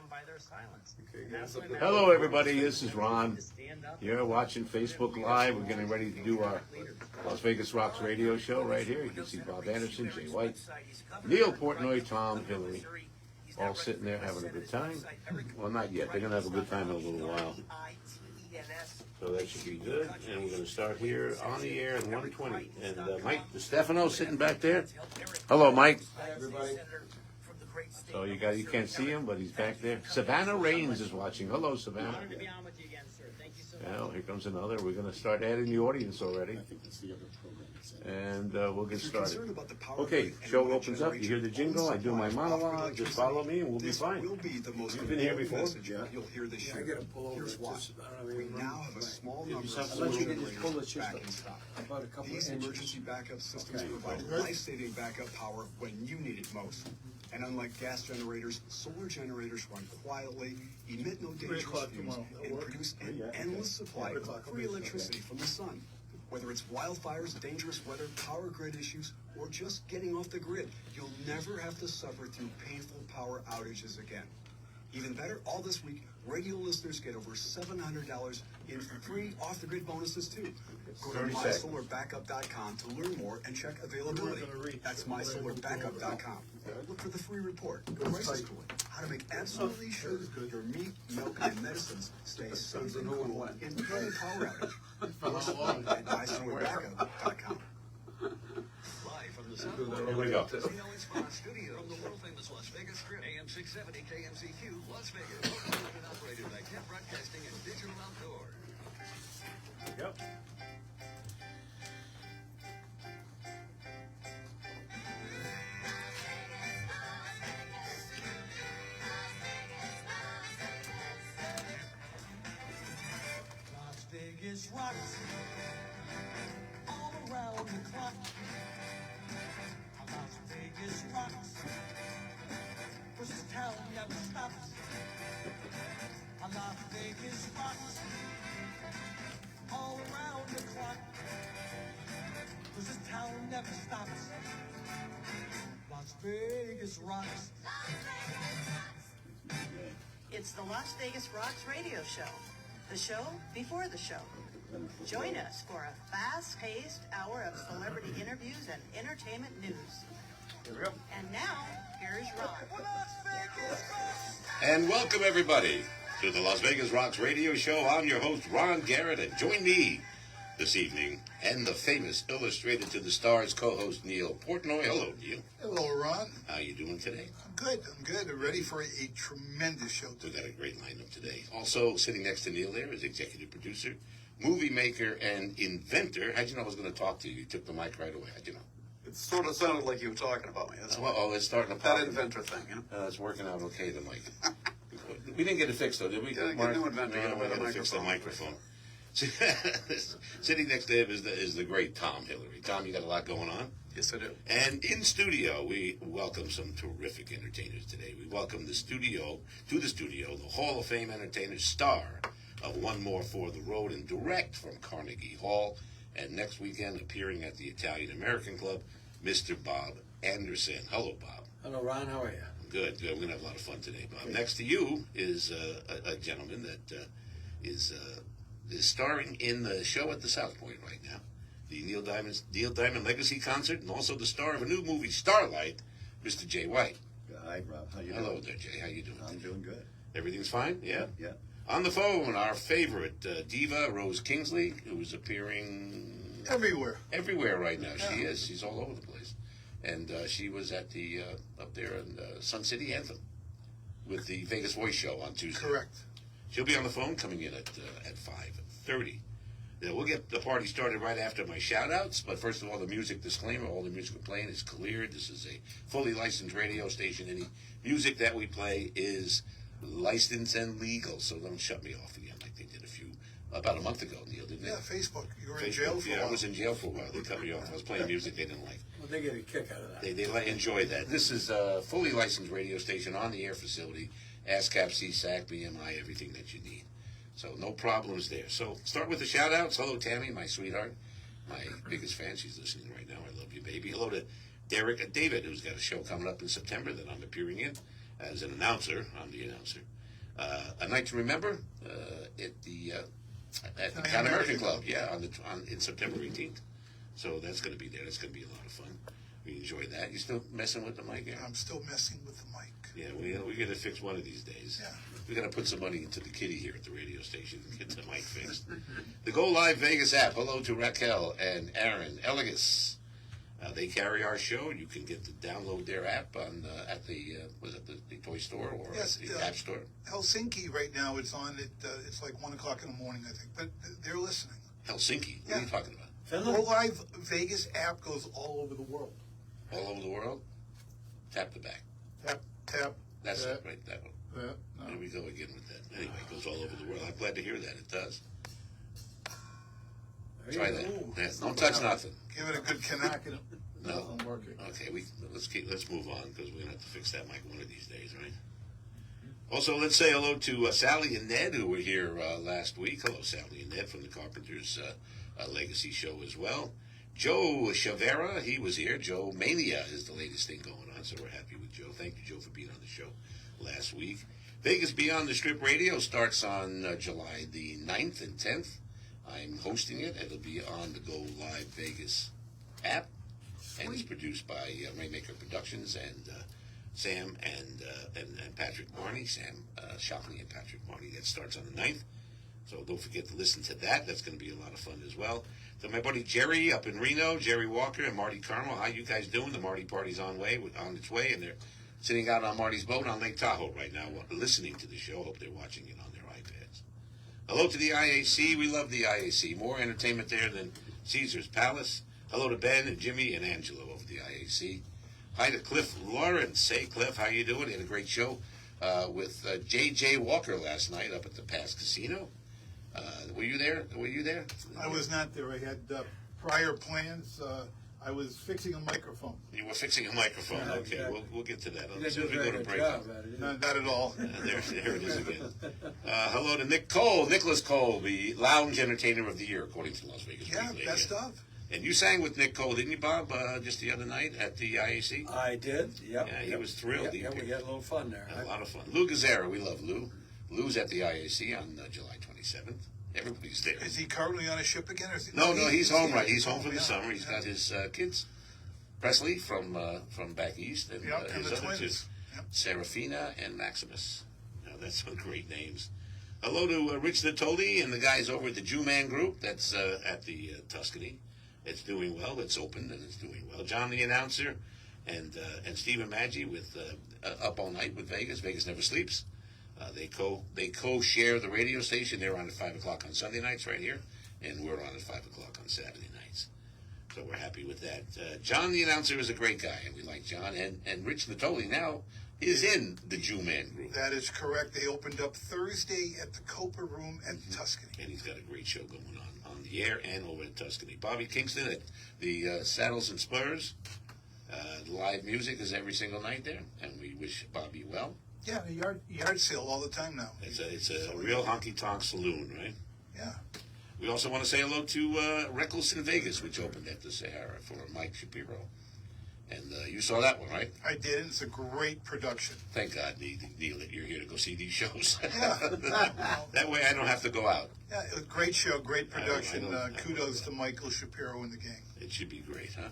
by their silence. Hello, everybody. This is Ron. You're watching Facebook Live. We're getting ready to do our Las Vegas Rocks radio show right here. You can see Bob Anderson, Jay White, Neil Portnoy, Tom, Hillary, all sitting there having a good time. Well, not yet. They're going to have a good time in a little while. So that should be good. And we're going to start here on the air at 1:20. And Mike DeStefano sitting back there. Hello, Mike. Hi, everybody. So you can't see him, but he's back there. Savannah Rains is watching. Hello, Savannah. Honored to be on with you again, sir. Thank you so much. Well, here comes another. We're going to start adding the audience already. And we'll get started. Okay, show opens up. You hear the jingle. I do my monologue. Just follow me, and we'll be fine. You've been here before. You'll hear this show. I gotta pull over. Here's why. We now have a small number of Unless you can just pull the generators back in system. stock. About a couple These of inches. emergency backup systems provide life-saving backup power when you need it most. And unlike gas generators, solar generators run quietly, emit no dangerous fumes, and produce an endless supply of free electricity from the sun. Whether it's wildfires, dangerous weather, power grid issues, or just getting off the grid, you'll never have to suffer through painful power outages again. Even better, all this week, radio listeners get over $700 in free off-the-grid bonuses, too. Go to 30 seconds. mysolarbackup.com to learn more and check availability. That's mysolarbackup.com. Look for the free report, the prices tool, how to make absolutely sure your meat, milk, and medicines stay safe and cool in any power outage. At mysolarbackup.com. Live from the South Here we go. Studio from the world-famous Las Vegas Strip, AM 670 KMCQ, Las Vegas. Owned and operated by Kent Broadcasting and Digital Outdoor. Yep. Las Vegas rocks all around the clock. Las Vegas rocks, 'cause this town never stops. Las Vegas rocks all around the clock, 'cause this town never stops. Las Vegas rocks. It's the Las Vegas Rocks radio show, the show before the show. Join us for a fast-paced hour of celebrity interviews and entertainment news. Here we go. And now, here's Ron. Las Vegas rocks. And welcome, everybody, to the Las Vegas Rocks radio show. I'm your host, Ron Garrett, and join me this evening and the famous Illustrated to the Stars co-host, Neil Portnoy. Hello, Neil. Hello, Ron. How you doing today? I'm good. I'm ready for a tremendous show We today. got a great lineup today. Also, sitting next to Neil there is executive producer, movie maker, and inventor. How'd you know I was going to talk to you? You took the mic right away. How'd you know? It sort of sounded like you were talking about me. That's Well, it's starting to pop. that inventor thing, you know. It's working out okay, the mic. We didn't get it fixed, though, did we? Yeah, get Mark? new inventor, No, get a we're better going to fix the microphone. microphone. Sitting next to him is the great Tom Hillary. Tom, you got a lot going on. Yes, I do. And in studio, we welcome some terrific entertainers today. We welcome the Hall of Fame entertainer, star of One More for the Road, and direct from Carnegie Hall. And next weekend, appearing at the Italian American Club, Mr. Bob Anderson. Hello, Bob. Hello, Ron. How are you? Good. We're going to have a lot of fun today, Bob. Next to you is a gentleman that is starring in the show at the South Point right now, the Neil Diamond Legacy Concert, and also the star of a new movie, Starlight, Mr. Jay White. Hi, Rob. How you doing? Hello there, Jay. How you doing? I'm doing good. Everything's fine? Yeah? Yeah. On the phone, our favorite diva, Rose Kingsley, who is appearing Everywhere. right now. She is. She's all over the place. And she was at the up there in Sun City Anthem with the Vegas Voice Show on Tuesday. Correct. She'll be on the phone coming in at 5:30. Now, we'll get the party started right after my shout-outs, but first of all, the music disclaimer. All the music we're playing is cleared. This is a fully licensed radio station. Any music that we play is licensed and legal, so don't shut me off again like they did about a month ago, Neil, didn't they? Yeah, Facebook. You were in Facebook, jail for a yeah, while. I was in jail for a while. They cut me off. I was playing music they didn't like. Well, they get a kick out of that. They enjoy that. This is a fully licensed radio station on the air facility. ASCAP, CSAC, BMI, everything that you need. So no problems there. So start with the shout-outs. Hello, Tammy, my sweetheart, my biggest fan. She's listening right now. I love you, baby. Hello to David, who's got a show coming up in September that I'm appearing in. as an announcer. I'm the announcer. A Night to Remember at the Italian American Club, in September 18th. So that's going to be there. That's going to be a lot of fun. We enjoy that. You still messing with the mic? Yeah? I'm still messing with the mic. Yeah, we got to fix one of these days. Yeah. We got to put some money into the kitty here at the radio station and get the mic fixed. The Go Live Vegas app. Hello to Raquel and Aaron Eligas. They carry our show. You can get to download their app on at the the toy store or Yes, at the app store. Helsinki right now, it's on. It's like 1 o'clock in the morning, I think. But they're listening. Helsinki. What are you talking about? Go Live Vegas app goes all over the world. All over the world? Tap the back. Tap. That's it, right? That one. No. Here we go again with that. Anyway, it goes all over the world. I'm glad to hear that. It does. Try that. Yeah, don't touch nothing. Give it a good connect. No. Not working. Okay, let's move on because we're gonna have to fix that mic one of these days, right? Also, let's say hello to Sally and Ned, who were here last week. Hello, Sally and Ned from the Carpenters Legacy Show as well. Joe Chavera, he was here. Joe Mania is the latest thing going on, so we're happy with Joe. Thank you, Joe, for being on the show last week. Vegas Beyond the Strip Radio starts on July the 9th and 10th. I'm hosting it. It'll be on the Go Live Vegas app, and it's produced by Rainmaker Productions and Sam and Patrick Marney, Sam Shockley and Patrick Marney. That starts on the 9th. So don't forget to listen to that. That's going to be a lot of fun as well. So my buddy Jerry up in Reno, Jerry Walker and Marty Carmel. How you guys doing? The Marty party's on its way, and they're sitting out on Marty's boat on Lake Tahoe right now, listening to the show. Hope they're watching it on their iPads. Hello to the IAC. We love the IAC. More entertainment there than Caesar's Palace. Hello to Ben and Jimmy and Angelo over the IAC. Hi to Cliff Lawrence. Hey, Cliff, how you doing? He had a great show with J.J. Walker last night up at the Pass Casino. Were you there? I was not there. I had prior plans. I was fixing a microphone. You were fixing a microphone. Okay, we'll get to that. You As soon as we did a go to very break. good job. Not at all. There it is again. Hello to Nicholas Cole, the lounge entertainer of the year, according to Las Vegas Weekly. Best of. And you sang with Nick Cole, didn't you, Bob, just the other night at the IAC? I did, yep. Yeah, he was thrilled. Yeah, we had a little fun there. A lot of fun. Lou Gazzara, we love Lou. Lou's at the IAC on July 27th. Everybody's there. Is he currently on a ship again? Or is No, he's home right. He's home for the summer. He's got his kids. Presley from back east, and and his the other two, twins. Yep. Serafina and Maximus. Now, that's some great names. Hello to Rich Natoli and the guys over at the Jew Man Group. That's at the Tuscany. It's doing well. It's open and it's doing well. John the announcer and Stephen Maggi with Up All Night with Vegas. Vegas Never Sleeps. They co-share the radio station. They're on at 5 o'clock on Sunday nights right here, and we're on at 5 o'clock on Saturday nights. So we're happy with that. John the announcer is a great guy, and we like John. And Rich Natoli now is in the Jew Man Group. That is correct. They opened up Thursday at the Copa Room at Tuscany. And he's got a great show going on the air and over at Tuscany. Bobby Kingston at the Saddles and Spurs. Live music is every single night there, and we wish Bobby well. Yeah, a yard sale all the time now. It's a real honky-tonk saloon, right? Yeah. We also want to say hello to Reckless in Vegas, which opened at the Sahara for Mike Shapiro. And you saw that one, right? I did. It's a great production. Thank God, Neil, that you're here to go see these shows. Yeah. That way I don't have to go out. Yeah, a great show, great production. I don't Kudos to Michael Shapiro and the gang. It should be great, huh?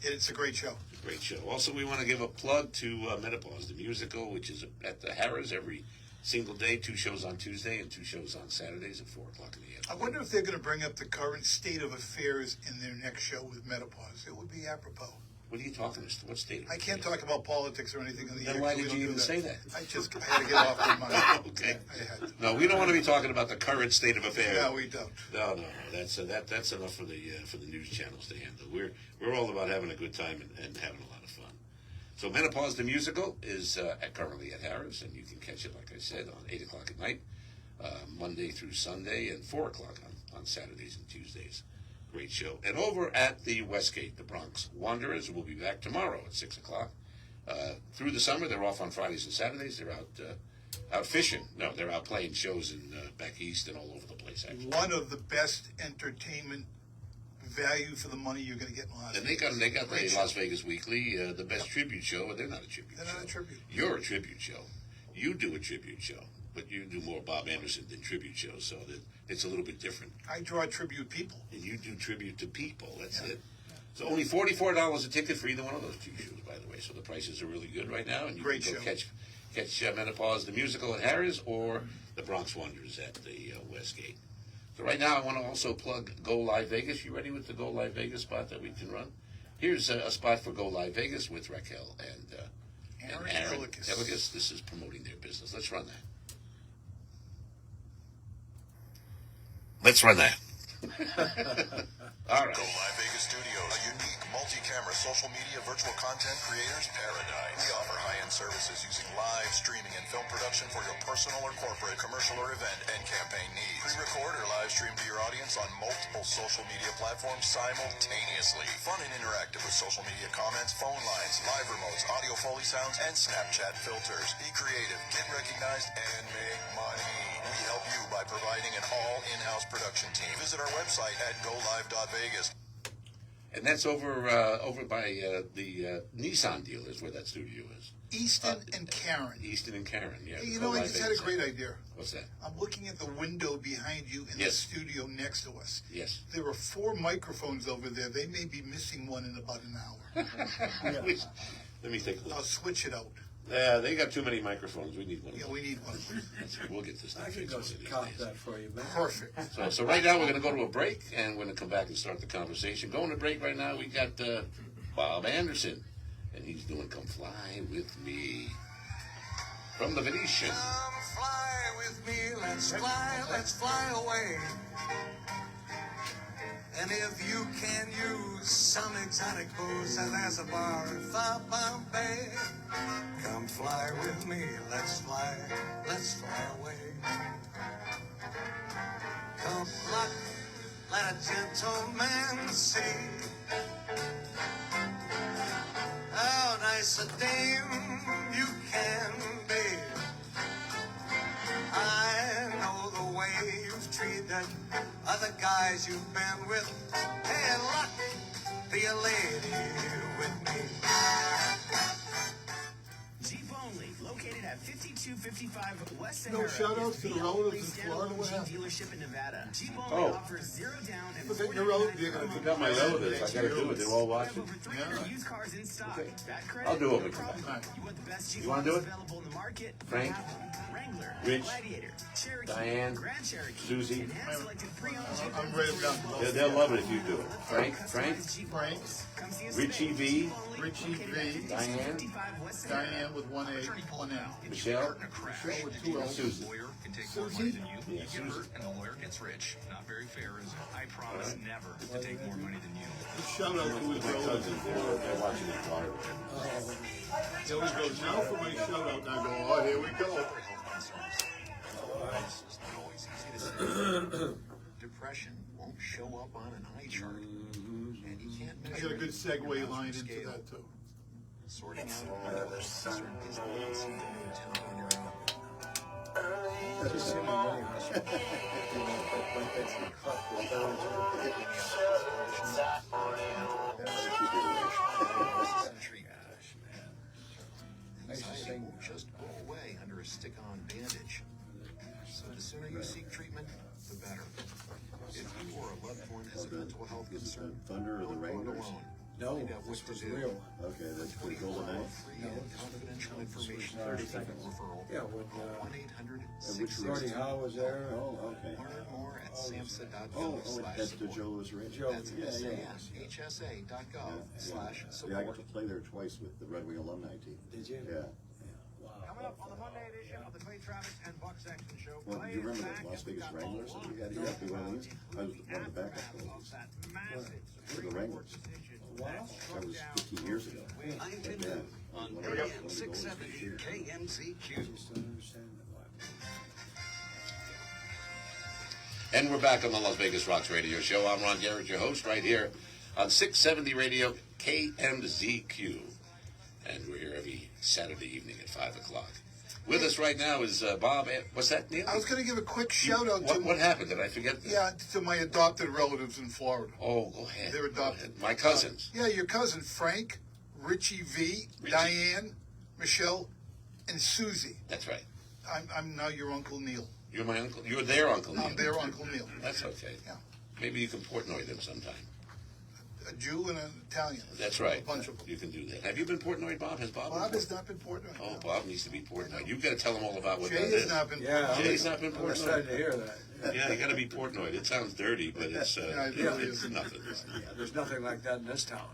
It's a great show. Great show. Also, we want to give a plug to Menopause the Musical, which is at the Harrah's every single day. 2 shows on Tuesday and 2 shows on Saturdays at 4 o'clock in the afternoon. I wonder if they're going to bring up the current state of affairs in their next show with Menopause. It would be apropos. What are you talking about? What state? I can't talk about politics or anything on the air. Then why so we did don't you do even say that? I had to get off my mind. Okay. I had to. No, we don't want to be talking about the current state of affairs. No, we don't. No. That's enough for the news channels to handle. We're all about having a good time and having a lot of fun. So Menopause the Musical is currently at Harrah's, and you can catch it, like I said, on 8 o'clock at night, Monday through Sunday, and 4 o'clock on Saturdays and Tuesdays. Great show. And over at the Westgate, the Bronx Wanderers will be back tomorrow at 6 o'clock. Through the summer, they're off on Fridays and Saturdays. They're out fishing. No, they're out playing shows in back east and all over the place, actually. One of the best entertainment value for the money you're going to get in Las And Vegas. they got Great the show. Las Vegas Weekly, the best tribute show, but they're not a tribute They're show. not a tribute. You're a tribute show. You do a tribute show, but you do more Bob Anderson than tribute shows, so that it's a little bit different. I draw tribute people. And you do tribute to people. That's it. So only $44 a ticket for either one of those two shows, by the way. So the prices are really good right now, and you Great can go show. catch Menopause the Musical at Harrah's or the Bronx Wonders at the Westgate. So right now, I want to also plug Go Live Vegas. You ready with the Go Live Vegas spot that we can run? Here's a spot for Go Live Vegas with Raquel and Aaron Ellicus. This is promoting their business. Let's run that. Let's run that. All right. Go Live Vegas Studios, a unique multi-camera social media virtual content creators paradise. We offer high-end services using live streaming and film production for your personal or corporate, commercial or event and campaign needs. Pre-record or live stream to your audience on multiple social media platforms simultaneously. Fun and interactive with social media comments, phone lines, live remotes, audio Foley sounds, and Snapchat filters. Be creative, get recognized, and make money. We help you by providing an all in-house production team. Visit our website at golive.vegas. And that's over by the Nissan dealers where that studio is. Easton and Karen. Easton and Karen, yeah. Hey, you Go know, I Live just had a Vegas. great idea. What's that? I'm looking at the window behind you in the Yes. studio next to us. Yes. There are 4 microphones over there. They may be missing one in about an hour. Let me take a look. I'll switch it out. They got too many microphones. We need one. Yeah, we need one. We'll get this thing I can fixed go one of these cop days. that for you, man. Perfect. So right now we're going to go to a break, and we're going to come back and start the conversation. Going to break right now, we got Bob Anderson, and he's doing "Come Fly with Me" from the Venetian. Come fly with me, let's fly away. And if you can use some exotic booze, and there's a bar in South Bombay. Come fly with me, let's fly away. Come look, let a gentleman see how nice a dame you can be. I know the way you've treated other guys you've been with. Hey, luck, be a lady with me. Jeep only, located at 5255 West No Sahara. shout-outs to the relatives in Florida? What Jeep happened? dealership in Nevada. Jeep only Oh. offers 0 down and Forget your relatives. You're gonna I got my relatives. I got to do it. They're all We have watching. over 300 used cars in stock. Okay. That credit, I'll do it no when we come problem. back. You want the best Jeep You wanna do models it? available in the market? Frank, Wrangler, Rich, Gladiator, Cherokee, Diane, Grand Cherokee, Susie. and hand-selected pre-owned Jeep I'm ready inventory to as well. go. They'll love it if you do it. Frank, Customized Jeep Frank, models. Come see us Richie today. V, Jeep only, Richie located at V, 5255 West Sahara. Diane with 1 A, 1 N. Michelle, Michelle with 2 L's. Susan. Lawyer can take Susie? more money than you. Yeah, You get Susie. hurt and the lawyer gets rich. Not very fair, is it? I promise never to take more money than you. Shout out to his My relatives. cousins, they're watching in Florida. There we go. Now for my shout out. Now I go, oh, here we go. It's not always easy to say. Depression won't show up on an eye chart, and you can't I measure got a good it segue on a line into scale. that, too. Sorting out all of this concern is not something you tell on your own. Anxiety won't just go away under a stick-on bandage. So the sooner you seek treatment, the better. If you or a loved one has a mental health concern, Thunder or the don't go it Wranglers? alone. No, Find out what this to was do. real. Okay, that's pretty cool tonight. Free and confidential information for treatment referral. Yeah, when 1-800-660. Gordie Howe was there. Oh, okay. Learn more at Oh, samhsa.gov/support. that's the Joe was rich. Joe. That's Yeah, yeah. SAMHSA.gov/support. Yeah, I got to play there twice with the Red Wing alumni team. Did you? Yeah. Coming up on the Monday edition of the Clay Travis and Buck Sexton Show. Well, Clay do you is remember back the Las and we Vegas got Wranglers that we had here? They were one of these. I was one of the backup aftermath coaches. of that massive For the Supreme Court Wranglers. decision Wow. that That struck was down 15 years ago. I'm But, Tim on one of the- AM one of the goals 670 this year. KMCQ. Just don't understand that. And we're back on the Las Vegas Rocks Radio Show. I'm Ron Garrett, your host, right here on 670 Radio KMZQ. And we're here every Saturday evening at 5 o'clock. With us right now is Bob. What's that, Neil? I was going to give a quick shout out to What happened? Did I forget? to my adopted relatives in Florida. Oh, go ahead. They're adopted. My cousins. Your cousin Frank, Richie V, Diane, Michelle, and Susie. That's right. I'm now your Uncle Neil. You're my uncle. You're their Uncle Neil. I'm their Uncle Neil. That's okay. Yeah. Maybe you can Portnoy them sometime. A Jew and an Italian. That's right. A bunch of them. You can do that. Have you been Portnoy, Bob? Has Bob? Bob been has not been Portnoy. Oh, Bob needs to be Portnoy. You've got to tell him all about what Jay that has is. not been Yeah, Portnoy. Jay's not been I'm excited to Portnoy. hear that. Yeah, you got to be Portnoy. It sounds dirty, but it's it really it's is. nothing. Yeah, there's nothing like that in this town.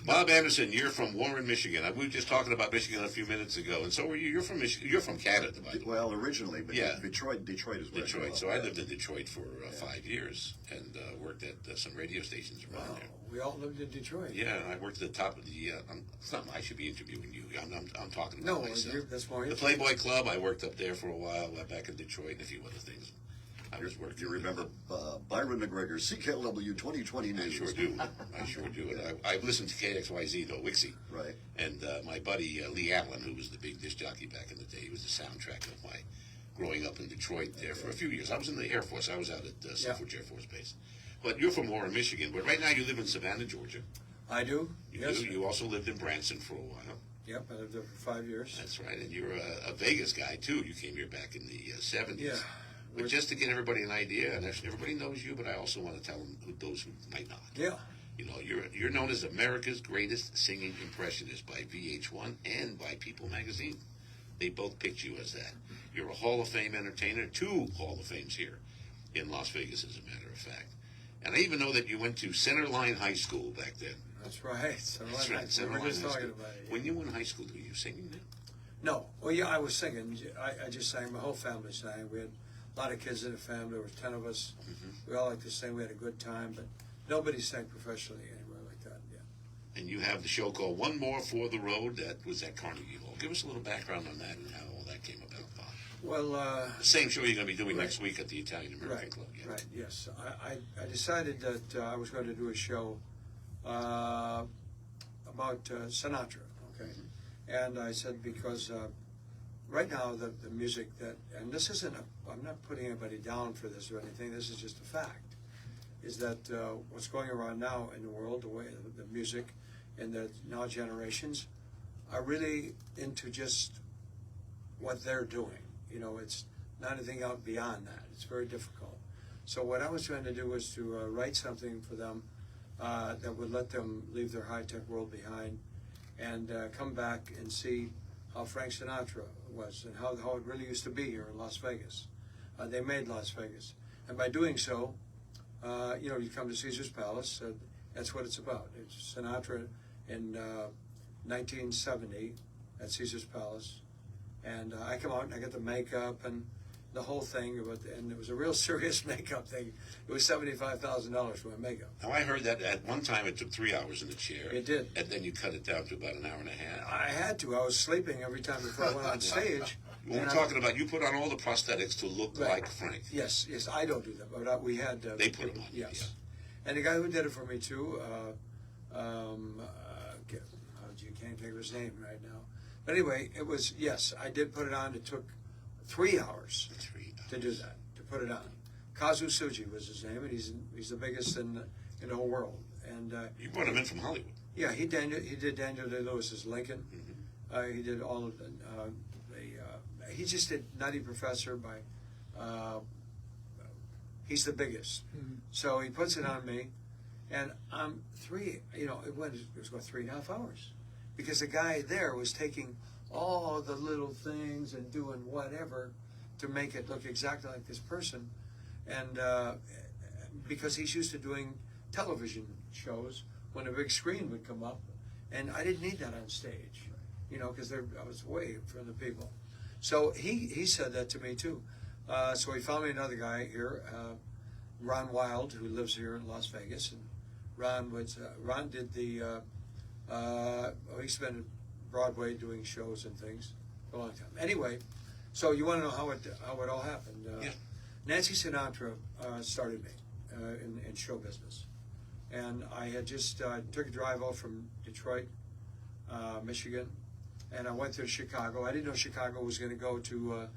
Bob Anderson, you're from Warren, Michigan. We were just talking about Michigan a few minutes ago, and so are you. You're from Michigan. You're from Canada, by the way. Well, originally, but Yeah. Detroit is where I grew Detroit. up. So I lived in Detroit for 5 years and worked at some radio stations around Wow, there. we all lived in Detroit. Yeah, and I worked at the top of the. It's not. I should be interviewing you. I'm talking No, about myself. that's more The Playboy Club. I worked up there for a while, back in Detroit, and a few other things. I was working. Do you remember Byron McGregor, CKLW 2020 News? I sure do. I sure do. And I listened to KXYZ, though, Wixie. Right. And my buddy Lee Allen, who was the big disc jockey back in the day, he was the soundtrack of my growing up in Detroit there for a few years. I was in the Air Force. I was out at Selfridge Air Force Base. But you're from Warren, Michigan. But right now you live in Savannah, Georgia. I do. You do. You also lived in Branson for a while. Yep, I lived there for 5 years. That's right. And you're a Vegas guy, too. You came here back in the 70s. Yeah. But just to get everybody an idea, and everybody knows you, but I also want to tell them those who might not. Yeah. You know, you're known as America's greatest singing impressionist by VH1 and by People magazine. They both picked you as that. You're a Hall of Fame entertainer, 2 Hall of Fames here in Las Vegas, as a matter of fact. And I even know that you went to Centerline High School back then. That's right. So That's right, we Centerline were just High talking School. about it. When you were in high school, were you singing then? No. Well, yeah, I was singing. I just sang. My whole family sang. We had a lot of kids in the family. There were 10 of us. Mm-hmm. We all liked to sing. We had a good time, but nobody sang professionally anywhere like that. Yeah. And you have the show called One More for the Road that was at Carnegie Hall. Give us a little background on that and how all that came about, Bob. Well, The same show you're going to be doing right. next week at the Italian American right, Club. Yeah. right. Yes, I decided that I was going to do a show about Sinatra. Okay, and I said because right now the music that, and this isn't I'm not putting anybody down for this or anything. This is just a fact. Is that what's going around now in the world? The way the music and the now generations are really into just what they're doing. You know, it's not anything out beyond that. It's very difficult. So what I was trying to do was to write something for them that would let them leave their high-tech world behind and come back and see how Frank Sinatra was and how it really used to be here in Las Vegas. They made Las Vegas. And by doing so, you know, you come to Caesar's Palace. That's what it's about. It's Sinatra in 1970 at Caesar's Palace. And I come out and I get the makeup and the whole thing, and it was a real serious makeup thing. It was $75,000 for my makeup. Now, I heard that at one time it took 3 hours in the chair. It did. And then you cut it down to about an hour and a half. I had to. I was sleeping every time before I went on stage. When we're talking about, you put on all the prosthetics to look Right. like Frank. Yes, I don't do that, but we had. They put them on. Yes, and the guy who did it for me too. You can't think of his name right now. But anyway, it was, yes, I did put it on. It took 3 hours to do that, to put it on. Kazu Suji was his name, and he's the biggest in the whole world. And You brought him in from Hollywood. yeah, he did Daniel Day-Lewis's Lincoln. He did all of he just did Nutty Professor by. He's the biggest, so he puts it on me, and I'm it was going 3.5 hours, because the guy there was taking all the little things and doing whatever to make it look exactly like this person, and because he's used to doing television shows when a big screen would come up, and I didn't need that on stage, because I was way in front of the people. So he said that to me too. So he found me another guy here, Ron Wild, who lives here in Las Vegas, and Ron did the he's been at Broadway doing shows and things for a long time. Anyway, so you want to know how it all happened? Yeah. Nancy Sinatra started me in show business, and I had just took a drive out from Detroit, Michigan, and I went to Chicago. I didn't know Chicago was going to go to,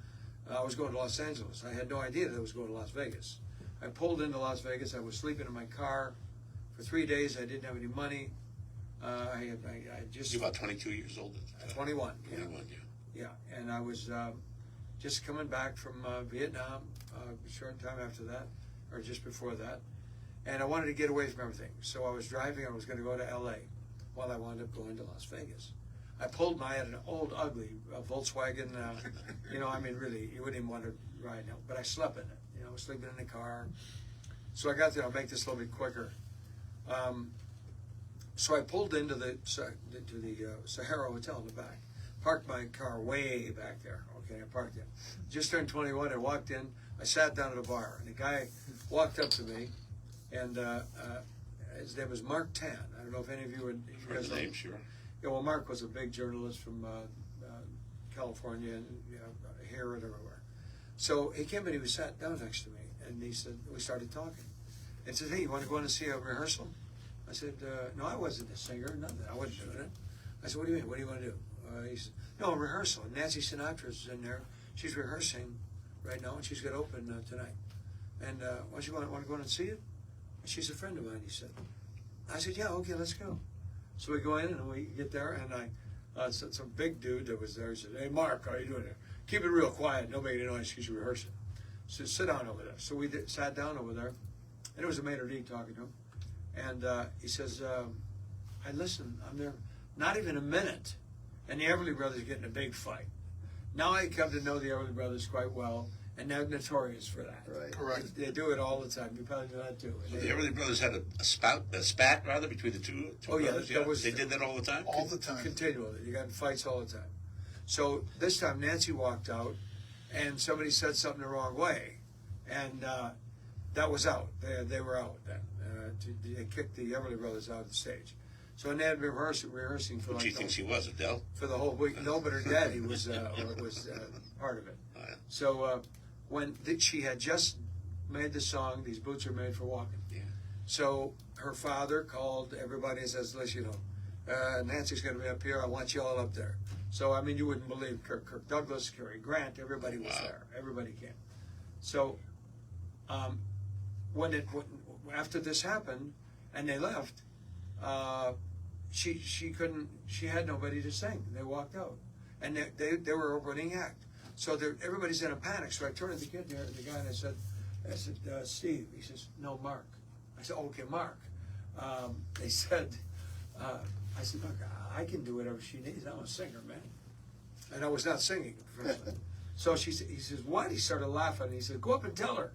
I was going to Los Angeles. I had no idea that I was going to Las Vegas. I pulled into Las Vegas. I was sleeping in my car for 3 days. I didn't have any money. I just... You're about 22 years old at the time. 21. 21, Yeah, and I was just coming back from Vietnam a short time after that, or just before that. And I wanted to get away from everything. So I was driving. I was going to go to L.A. While I wound up going to Las Vegas. I had an old, ugly Volkswagen, I mean, really, you wouldn't even want to ride now. But I slept in it, I was sleeping in the car. So I got there, I'll make this a little bit quicker. So I pulled into the Sahara Hotel in the back. Parked my car way back there, okay, I parked it. Just turned 21, I walked in, I sat down at a bar, and a guy walked up to me, and his name was Mark Tan. I don't know if any of you would... Heard the name, sure. Yeah, well, Mark was a big journalist from California and here and everywhere. So he came and he sat down next to me, and he said, we started talking. And said, hey, you want to go in and see a rehearsal? I said, no, I wasn't a singer, nothing. I wasn't doing it. I said, what do you mean? What do you want to do? He said, no, a rehearsal. Nancy Sinatra's in there. She's rehearsing right now, and she's going to open tonight. And why don't you want to go in and see it? She's a friend of mine, he said. I said, yeah, okay, let's go. So we go in, and we get there, and some big dude that was there, he said, hey, Mark, how are you doing there? Keep it real quiet. Nobody knows she's rehearsing. So sit down over there. So we sat down over there, and it was a maitre d' talking to him. And he says, I listen, I'm there not even a minute, and the Everly Brothers get in a big fight. Now I come to know the Everly Brothers quite well, and they're notorious for that. Right. Correct. They do it all the time. You probably know that too. So the Everly Brothers had a spat rather between the two brothers? That was, they did that all the time? All the time. Continually. You got in fights all the time. So this time Nancy walked out, and somebody said something the wrong way, and that was out. They were out then. They kicked the Everly Brothers out of the stage. So they had been rehearsing for Who do you think she was, Adele? for the whole week. No, but her daddy was part of it. Oh, yeah. So when she had just made the song, These Boots Are Made for Walking. Yeah. So her father called everybody and says, listen, Nancy's going to be up here. I want you all up there. So, I mean, you wouldn't believe Kirk Douglas, Cary Grant, everybody was there. Everybody came. So after this happened and they left, she had nobody to sing. They walked out. And they were opening act. So everybody's in a panic. So I turned to the kid there, the guy, and I said, Steve. He says, no, Mark. I said, okay, Mark. They said, I said, Mark, I can do whatever she needs. I'm a singer, man. And I was not singing professionally. So he says, what? He started laughing. He said, go up and tell her.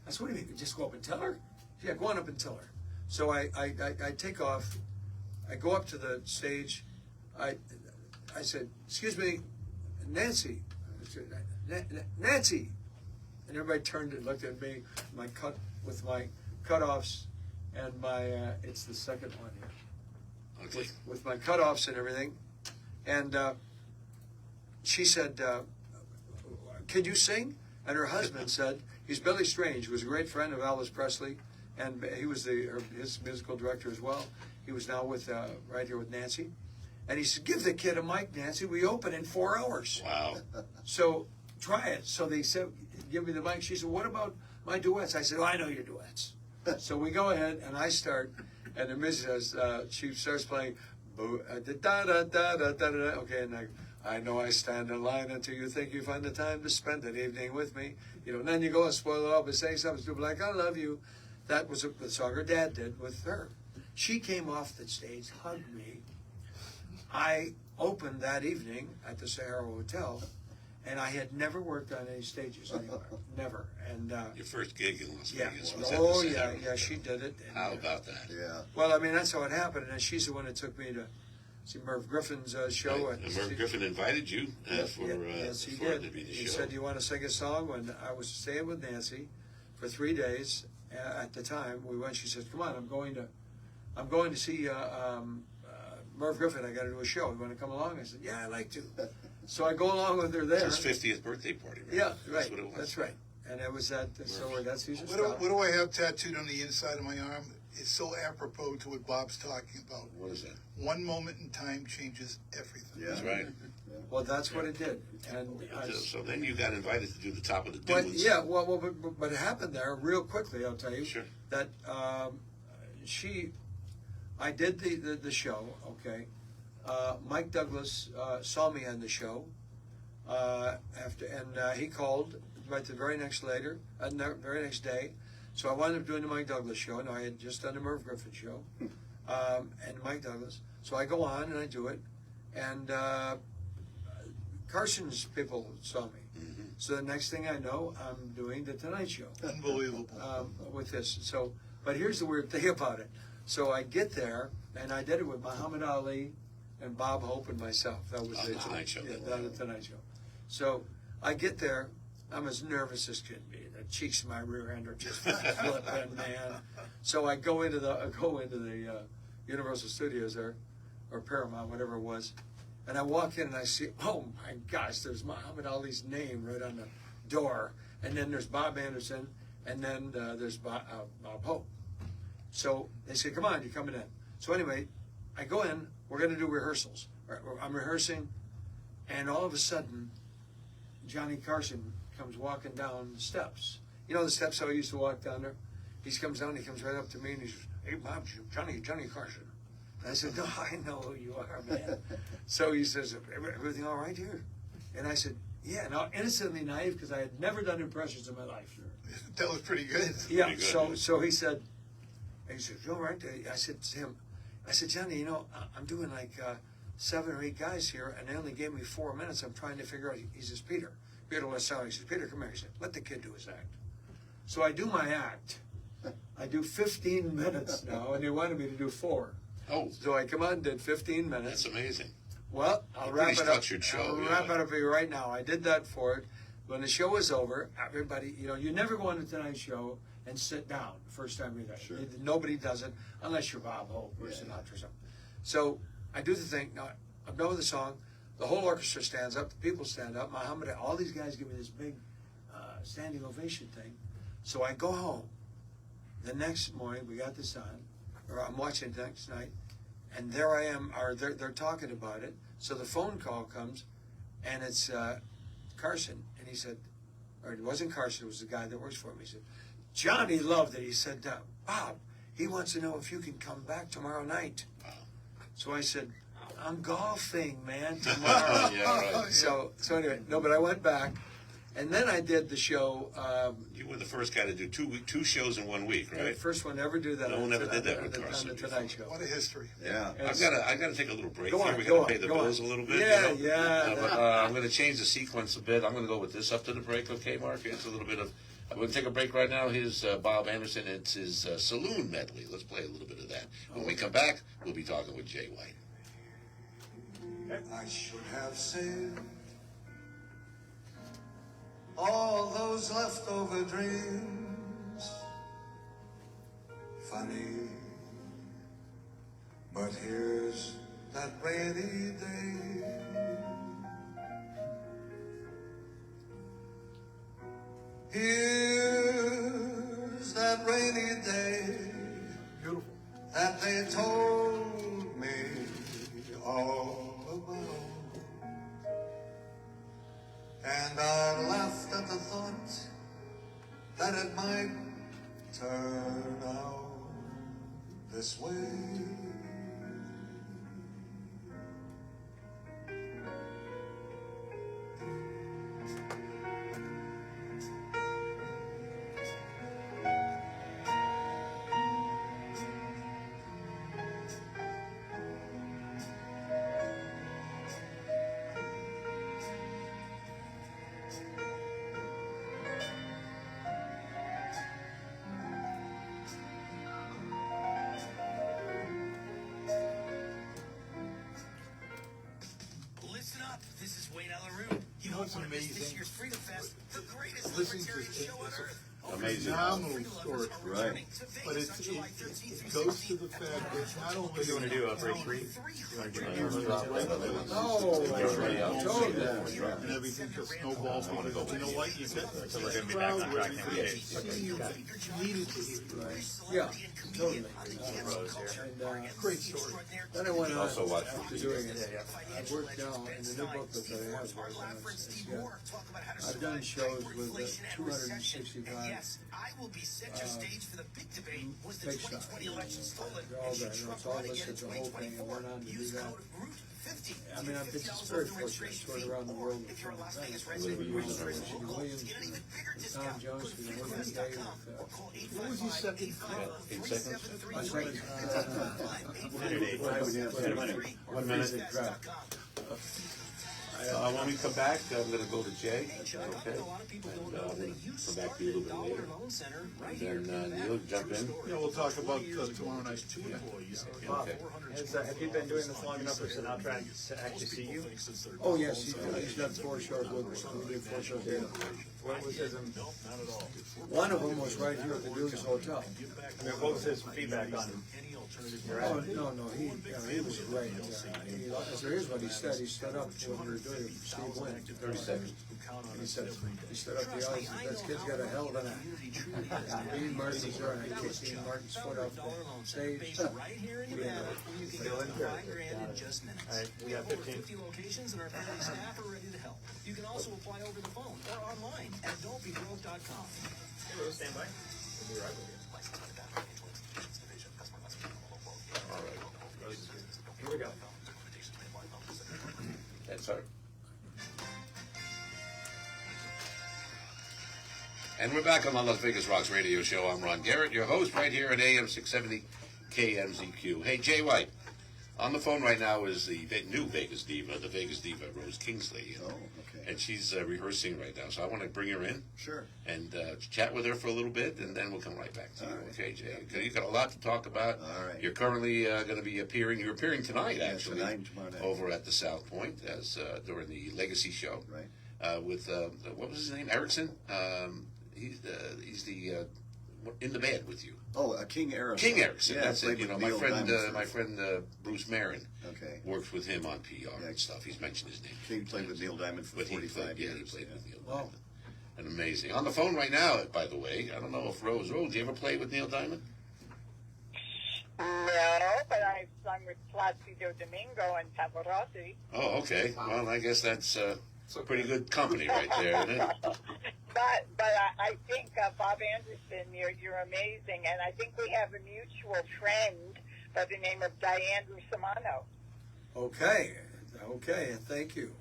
I said, what do you mean? Just go up and tell her? Yeah, go on up and tell her. So I take off. I go up to the stage. I said, excuse me, Nancy. I said, Nancy. And everybody turned and looked at me, with my cutoffs and my, it's the second one here. Okay. With my cutoffs and everything. And she said, can you sing? And her husband said, he's Billy Strange, who was a great friend of Elvis Presley, and he was his musical director as well. He was now right here with Nancy. And he said, give the kid a mic, Nancy. We open in 4 hours. Wow. So try it. So they said, give me the mic. She said, what about my duets? I said, I know your duets. So we go ahead, and I start, and the missus, she starts playing, da-da-da-da-da-da. Okay, and I know I stand in line until you think you find the time to spend an evening with me. And then you go and spoil it all by saying something stupid like, I love you. That was the song her dad did with her. She came off the stage, hugged me. I opened that evening at the Sahara Hotel, and I had never worked on any stages anywhere, never. And your first gig in Las yeah, Vegas was at the Sahara yeah, she did it. And, how about that? Yeah. Well, I mean, that's how it happened, and she's the one that took me to see Merv Griffin's show. Right. And Merv Griffin invited you yes, he did. to be the He show. said, "Do you want to sing a song?" When I was staying with Nancy for 3 days at the time, we went. She said, "Come on, I'm going to see Merv Griffin. I got to do a show. You want to come along?" I said, "Yeah, I'd like to." So I go along with her there. It's his 50th birthday party, right? Yeah, right. That's what it was. That's right. And it was that. So that's Caesar What do I have tattooed on the inside of my arm? is so apropos to what Bob's talking about. What is that? One moment in time changes everything. That's right. Well, that's what it did. And So then you got invited to do the Top of the but Dunes. yeah, but it happened there real quickly. I'll tell you Sure. that I did the show. Okay, Mike Douglas saw me on the show he called right the very next day. So I wound up doing the Mike Douglas show. No, I had just done the Merv Griffin show, and Mike Douglas. So I go on and I do it, and Carson's people saw me. Mm-hmm. So the next thing I know, I'm doing the Tonight Show. Unbelievable. With this. So, but here's the weird thing about it. So I get there, and I did it with Muhammad Ali and Bob Hope and myself. That was The Tonight Show. Yeah, on the Tonight Show. So I get there. I'm as nervous as can be. The cheeks of my rear end are just flipping, man. So I go into the Universal Studios there, or Paramount, whatever it was, and I walk in and I see, oh my gosh, there's Muhammad Ali's name right on the door, and then there's Bob Anderson, and then there's Bob Hope. So they say, come on, you're coming in. So anyway, I go in. We're going to do rehearsals. I'm rehearsing, and all of a sudden, Johnny Carson comes walking down the steps. You know the steps how I used to walk down there? He comes down, he comes right up to me, and he says, hey, Bob, Johnny Carson. And I said, no, I know who you are, man. So he says, everything all right here? And I said, yeah. Now, innocently naive, because I had never done impressions in my life. That was pretty good. Yeah, Pretty good, so he said, you all right? I said to him, Johnny, you know, I'm doing like 7 or 8 guys here, and they only gave me 4 minutes. I'm trying to figure out. He says, Peter Lassalle. He says, Peter, come here. He said, let the kid do his act. So I do my act. I do 15 minutes now, and they wanted me to do 4. Oh. So I come on and did 15 minutes. That's amazing. Well, I'll wrap it up. Structured show. I'll wrap it up for you right now. I did that for it. When the show was over, everybody, you know, you never go on the Tonight Show and sit down the first time you're there. Sure. Nobody does it unless you're Bob Hope or Sinatra or something. So I do the thing. Now, I'm done with the song. The whole orchestra stands up. The people stand up. Muhammad, all these guys give me this big standing ovation thing. So I go home. The next morning, we got this on, or I'm watching it next night, and there I am, or they're talking about it. So the phone call comes, and it's Carson, and he said, or it wasn't Carson, it was the guy that works for me. He said, Johnny loved it. He said, Bob, he wants to know if you can come back tomorrow night. So I said, I'm golfing, man, tomorrow. Yeah, right. So anyway, no, but I went back, and then I did the show. You were the first guy to do two shows in 1 week, right? The first one to ever do that. No one ever did that with on Carson the Tonight Show. What a history. Yeah. I gotta take a little break Go here. on, We go gotta pay on, the go on. bills a little bit. Yeah, you know? yeah. But, I'm gonna change the sequence a bit. I'm gonna go with this up to the break, okay, Mark? It's a little bit of. I'm gonna take a break right now. Here's Bob Anderson. It's his Saloon Medley. Let's play a little bit of that. When we come back, we'll be talking with Jay White. I should have saved all those leftover dreams. Funny, but here's that rainy day. Here's that rainy day. Beautiful. That they told me all about. And I laughed at the thought that it might turn out this way. Listen up, this is Wayne Alaroon. You know what's don't wanna miss amazing? this year's Freedom Fest, the greatest Listening libertarian to show on earth. Amazing. phenomenal story. Right. But it goes to the fact that not only What do you want to do? Break free? and everything just snowballs because you know what, you get So we're going to be back on track next week. see that needed to hear. Yeah, totally. Rose here. And, Great story. then I went on Also watch after doing it. I've worked now in the new booklet that I have. I've done shows with 265 I will be center stage for the big debate. Was the big 2020 election stolen? all that, it's all listed, the whole thing, and went on to do Use that. code Root 50. I mean, I've been very fortunate, toured around the world with If you're a Las Vegas Williams, resident, with Williams, get an even bigger Tom discount. Jones, Go with to Williams Day, with, What was your second? 8 seconds. my second, 1 minute. When we come back, I'm going to go to Jay. Okay. And I'm going to come back to you a little bit later. And then Neil, jump in. Yeah, we'll talk about tomorrow night. Okay. Have you been doing this long enough for Sinatra to actually see you? oh yes, he's done 4 shows with us, we did 4 shows together. What was his, One of them was right here at the Dukes Hotel. what was his feedback on your Oh, act? no, he was great. So here's what he said, he stood up when we were doing it, Steve Wynn. 30 seconds. He stood up the audience, and that kid's got a hell of an act. Dean Martin's there, and I kicked Dean Martin's foot off the stage. Right here in Nevada, where you can get $5,000 in just minutes. All right, we got 15. 50 locations and our friendly staff are ready to help. You can also apply over the phone or online at don'tbebroke.com. Stand by. We'll be right with you. All right. Here we go. That's our. And we're back on the Las Vegas Rocks radio show. I'm Ron Garrett, your host right here at AM 670 KMZQ. Hey, Jay White. On the phone right now is the new Vegas diva, the Vegas diva, Rose Kingsley. Oh, okay. And she's rehearsing right now. So I want to bring her in Sure. and chat with her for a little bit, and then we'll come right back to you. All right. Okay, Jay? Because you've got a lot to talk about. All right. You're currently going to be appearing. You're appearing tonight, Yes, actually, tonight and tomorrow night. over at the South Point as during the Legacy show. Right. With what was his name? Erickson. He's the in the band with you. Oh, King Erickson. King Erickson. Yeah, That's I it. played You know, with my Neil friend, Diamond Bruce Marin, Okay. works with him on PR and stuff. He's mentioned his name. King played with Neil Diamond for But he 45 played, years. he played with Neil Wow. Diamond. And amazing. On the phone right now, by the way. I don't know if Rose, do you ever play with Neil Diamond? No, but I've sung with Placido Domingo and Pavarotti. Oh, okay. Well, I guess that's pretty good company right there, isn't it? But I think Bob Anderson, you're amazing, and I think we have a mutual friend by the name of Diane Russomano. Okay, thank you.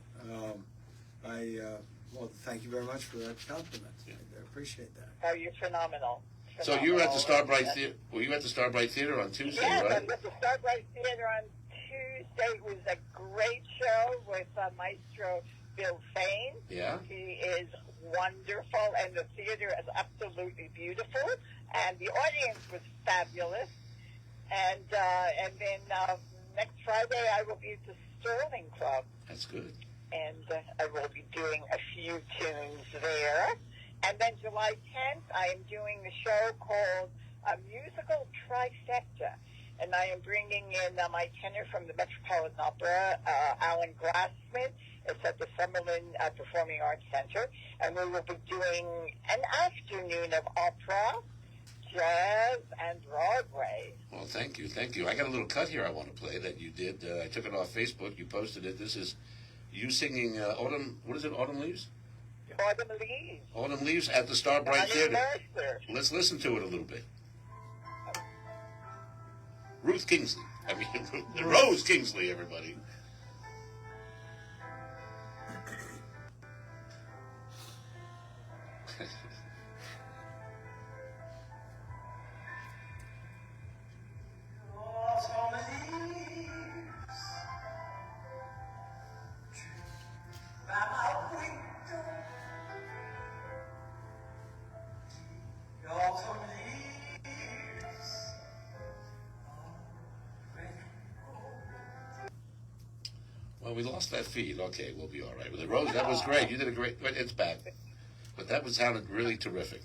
Well, thank you very much for that compliment. I appreciate that. Oh, you're phenomenal. So you were at the Starbright Theater. Were you at the Starbright Theater on Tuesday, Yes, right? I was at the Starbright Theater on Tuesday. It was a great show with Maestro Bill Fain. Yeah. He is wonderful, and the theater is absolutely beautiful, and the audience was fabulous. And then next Friday I will be at the Sterling Club, That's good. and I will be doing a few tunes there. And then July 10th, I am doing a show called A Musical Trifecta. And I am bringing in my tenor from the Metropolitan Opera, Alan Glassman. It's at the Summerlin Performing Arts Center. And we will be doing an afternoon of opera, jazz, and Broadway. Well, thank you. I got a little cut here I want to play that you did. I took it off Facebook. You posted it. This is you singing Autumn. What is it? Autumn Leaves. Autumn Leaves. Autumn Leaves at the Starbright Johnny Theater. Mercer. Let's listen to it a little bit. Ruth Kingsley. I mean, Rose Kingsley, everybody. Well, we lost that feed. Okay, we'll be all right with it. Rose, that was great. You did a great. It's back, but that was sounded really terrific.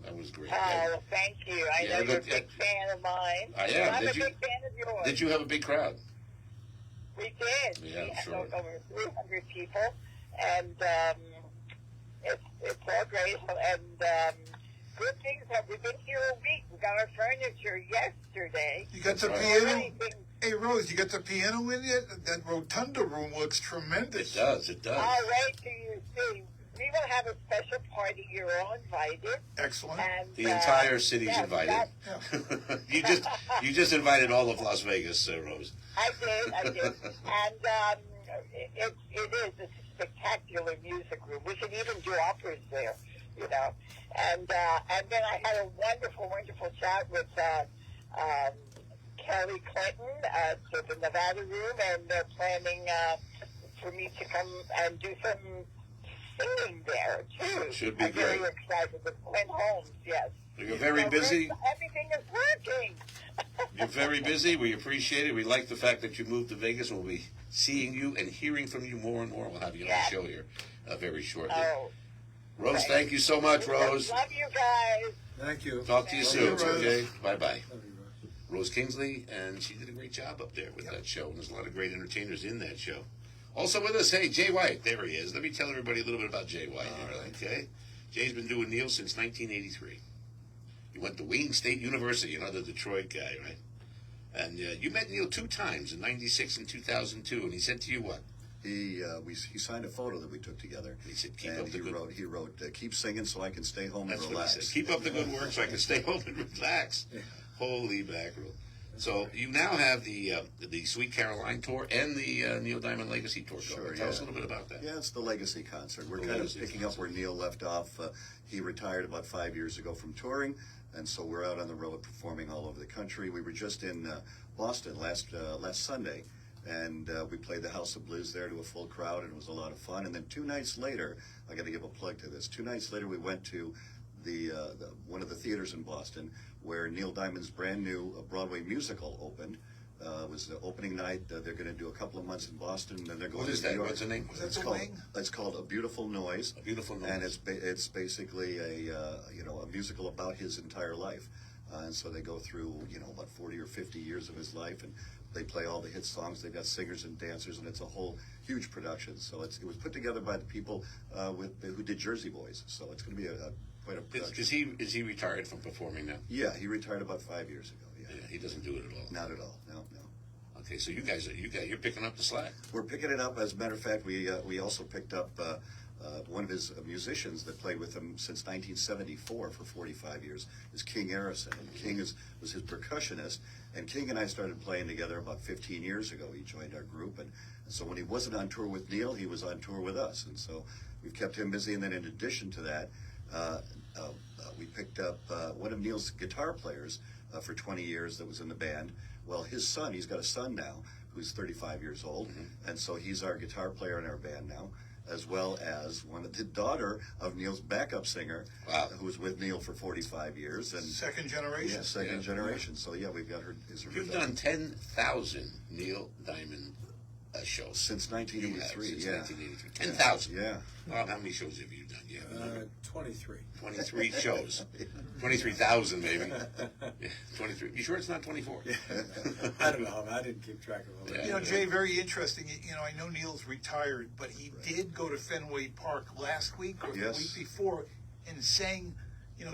That was great. Oh, thank you. I know you're a but- big fan of mine. I am. I'm Did a you- big fan of yours. Did you have a big crowd? We did. Yeah, I'm we had sure. over 300 people, and it's all great. And good things have we've been here a week. We got our furniture yesterday. You got the piano? Hey, Rose, you got the piano in yet? That rotunda room looks tremendous. It does. It does. All right, do you see? We will have a special party. You're all invited. Excellent. And, The entire city's yes, invited. you just invited all of Las Vegas, Rose. I did, and it is a spectacular music room. We can even do operas there, you know. And then I had a wonderful chat with Kelly Clinton to the Nevada room, and they're planning for me to come and do some singing there too. Should be I'm very great. excited with Glenn Holmes. Yes. You're very busy. Everything is working. You're very busy. We appreciate it. We like the fact that you moved to Vegas. We'll be seeing you and hearing from you more and more. We'll have you on the show here very shortly. Oh, Rose, thank you so much, Rose. love you guys. Thank you. Talk to you soon. Rose. Okay. Bye-bye. Rose Kingsley, and she did a great job up there with that show. And there's a lot of great entertainers in that show. Also with us, hey, Jay White. There he is. Let me tell everybody a little bit about Jay White here, okay? Jay's been doing Neil since 1983. He went to Wayne State University, another Detroit guy, right? And you met Neil 2 times, in 96 and 2002, and he said to you what? He signed a photo that we took together. He said, keep and up the good he wrote, keep singing so I can stay home That's and what relax. he said. Keep up the good work so I can stay home and relax. Holy mackerel. So you now have the Sweet Caroline tour and the Neil Diamond Legacy tour going. Tell us a little bit about that. Yeah, it's the Legacy concert. We're The kind Legacy of picking concert. up where Neil left off. He retired about 5 years ago from touring, and so we're out on the road performing all over the country. We were just in Boston last Sunday, and we played the House of Blues there to a full crowd, and it was a lot of fun. And then 2 nights later, I got to give a plug to this. 2 nights later, we went to the one of the theaters in Boston where Neil Diamond's brand new Broadway musical opened. It was the opening night. They're going to do a couple of months in Boston, and then they're going What is to New that? York. What's the name? It's called A Beautiful Noise. A Beautiful Noise. And it's basically a musical about his entire life. And so they go through about 40 or 50 years of his life, and they play all the hit songs. They've got singers and dancers, and it's a whole huge production. So it was put together by the people who did Jersey Boys. So it's going to be quite a production. Is he retired from performing now? Yeah, he retired about 5 years ago. Yeah, he doesn't do it at all. Not at all. No. Okay, so you're picking up the slack. We're picking it up. As a matter of fact, we also picked up one of his musicians that played with him since 1974 for 45 years is King Harrison. And King was his percussionist, and King and I started playing together about 15 years ago. He joined our group, and so when he wasn't on tour with Neil, he was on tour with us, and so we've kept him busy. And then in addition to that, we picked up one of Neil's guitar players for 20 years that was in the band. Well, his son, he's got a son now who's 35 years old, and so he's our guitar player in our band now, as well as the daughter of Neil's backup singer, who was with Neil for 45 years. And second generation. Yeah, second generation. So yeah, we've got her. You've done 10,000 Neil Diamond shows since 1983. Since yeah, 1983. 10,000. Yeah. Well, how many shows have you done? 23. 23 shows. 23,000 maybe. Yeah, 23. You sure it's not 24? I don't know. I didn't keep track of all that. Jay, very interesting. I know Neil's retired, but he did go to Fenway Park last week or the week before and sang,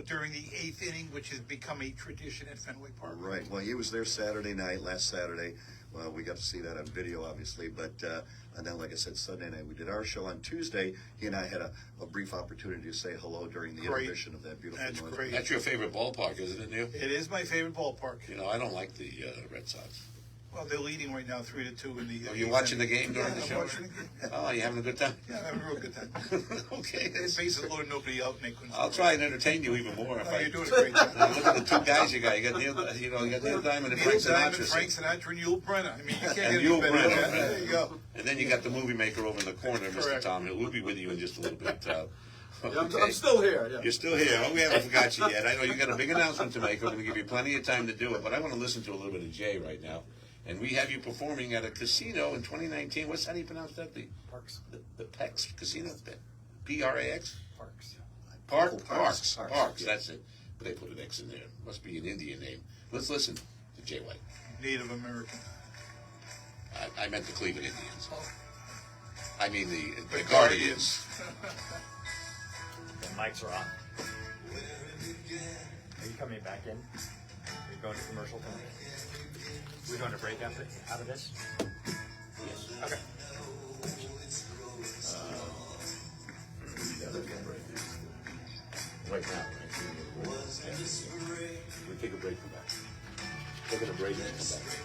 during the 8th inning, which has become a tradition at Fenway Park. Right. Well, he was there last Saturday. Well, we got to see that on video, obviously, but and then, like I said, Sunday night we did our show. On Tuesday, he and I had a brief opportunity to say hello during the intermission of that beautiful noise. Great. That's your favorite ballpark, isn't it, Neil? It is my favorite ballpark. I don't like the Red Sox. Well, they're leading right now 3-2 in the. Are you watching the game during the show? I'm watching the game. Oh, you having a good time? Yeah, I'm having a real good time. Okay. They bases loaded, nobody out, and they couldn't. I'll try and entertain you even more. You're doing a great job. Look at the 2 guys you got. You got Neil, you got Neil Diamond and Frank Sinatra. Frank Sinatra and Yul Brynner. I mean, you can't And get any Yul better Brynner, than that. right. There you go. And then you got the movie maker over in the corner, Mr. Correct. Tom Hill. We'll be with you in just a little bit. I'm still here. Yeah. You're still here. Oh, we haven't forgot you yet. I know you got a big announcement to make. We're going to give you plenty of time to do it. But I want to listen to a little bit of Jay right now. And we have you performing at a casino in 2019. What's how do you pronounce that? The Parks. The PEX Casino? P-R-A-X? Parks. Parks. Parks. That's it. They put an X in there. Must be an Indian name. Let's listen to Jay White. Native American. I meant the Cleveland Indians. I mean the Guardians. The mics are on. Are you coming back in? Are you going to commercial? We're going to break out of this? Yes. Okay. Right now, right? We'll take a break from that. Taking a break and come back.